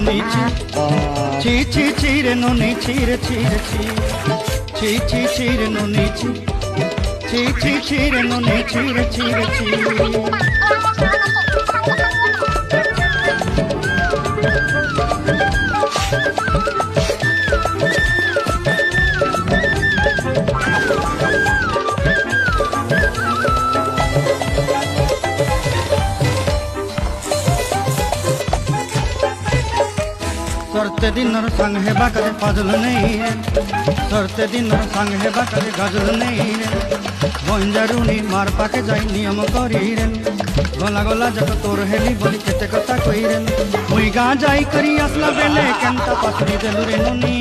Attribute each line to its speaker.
Speaker 1: নুনি ছি ছি ছি রে নুনি ছি রে ছি রে ছি ছি ছি ছি রে নুনি ছি ছি ছি ছি রে নুনি ছি রে ছি রে ছি सरते दिनर संग हेबा करे पाजल नहीं रे सरते दिनर संग हेबा करे गजल नहीं रे बंजारुनी मार पाके जाई नियम करी रे गला गला जक तोर हेली बोली केते कथा कई रे मुई गा जाई करी असला बेले केनता पसरी देलु रे नुनी।